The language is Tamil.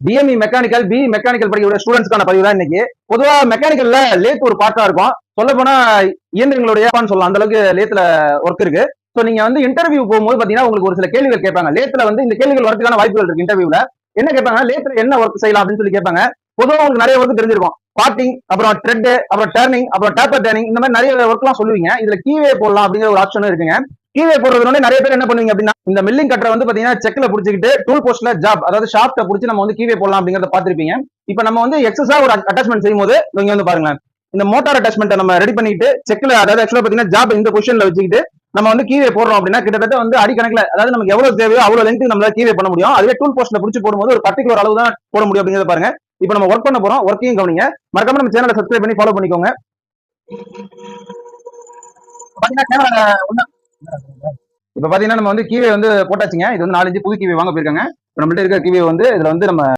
டிஎம்இ மெக்கானிக்கல், பி மெக்கானிக்கல் படிக்கிற ஸ்டூடெண்ட்ஸ்க்கான பதிவு தான் இன்னைக்கு. பொதுவா மெக்கானிக்கல்ல லேத் ஒரு பார்ட்டா இருக்கும். சொல்ல போனா இயந்திரங்களுடைய சொல்லலாம், அந்த அளவுக்கு லேத்துல ஒர்க் இருக்கு. சோ நீங்க வந்து இன்டர்வியூ போகும்போது பாத்தீங்கன்னா உங்களுக்கு ஒரு சில கேள்விகள் கேட்பாங்க. லேத்துல வந்து இந்த கேள்விகள் வரதுக்கான வாய்ப்புகள் இருக்கு. இன்டர்வியூல என்ன கேட்பாங்க, லேத்துல என்ன ஒர்க் செய்யலாம் அப்படின்னு சொல்லி கேட்பாங்க. பொதுவாக உங்களுக்கு நிறைய ஒர்க் தெரிஞ்சிருக்கும். பார்ட்டிங், அப்புறம் த்ரெட், அப்புறம் டர்னிங், அப்புறம் டேப்பர் டர்னிங், இந்த மாதிரி நிறைய ஒர்க் எல்லாம் சொல்லுவீங்க. இதுல கீவே போடலாம் அப்படிங்கிற ஒரு ஆப்ஷனும் இருக்குங்க. கீவே போடுறதுனால நிறைய பேர் என்ன பண்ணுவீங்க அப்படின்னா, இந்த மில்லிங் கட்டரை வந்து பாத்தீங்கன்னா செக்ல புடிச்சிக்கிட்டு டூல் போஸ்ட்ல ஜாப், அதாவது ஷாப்ட புடிச்சு நம்ம வந்து கீவே போடலாம் அப்படிங்கறத பாத்திருப்பீங்க. இப்ப நம்ம வந்து எக்ஸஸா ஒரு அட்டாச்மெண்ட் செய்யும் போது நீங்க வந்து பாருங்க, இந்த மோட்டார் அட்டாச்மெண்ட் நம்ம ரெடி பண்ணிட்டு செக்ல, அதாவது ஆக்சுவலா பாத்தீங்கன்னா ஜாப் இந்த பொசிஷன்ல வச்சுக்கிட்டு நம்ம வந்து கீவே போடுறோம் அப்படின்னா கிட்டத்தட்ட வந்து அடிக்கணக்கில், அதாவது நமக்கு எவ்வளவு தேவையோ அவ்வளவு லென்த் நம்மளால கீவே பண்ண முடியும். அதுவே டூல் போஸ்ட்ல புடிச்சு போடும்போது ஒரு பர்டிகுலர் அளவு தான் போட முடியும் அப்படிங்கறத பாருங்க. இப்ப நம்ம ஒர்க் பண்ண போறோம், ஒர்க்கையும் கவனிங்க. மறக்காம நம்ம சேனலை சப்ஸ்கிரைப் பண்ணி ஃபாலோ பண்ணிக்கோங்க. இப்ப பாத்தீங்கன்னா நம்ம வந்து கீவே வந்து போட்டாச்சுங்க. இது வந்து 4 புது கீவே வாங்க போயிருக்காங்க. நம்மள்ட்ட இருக்க கீவே வந்து இதுல வந்து நம்ம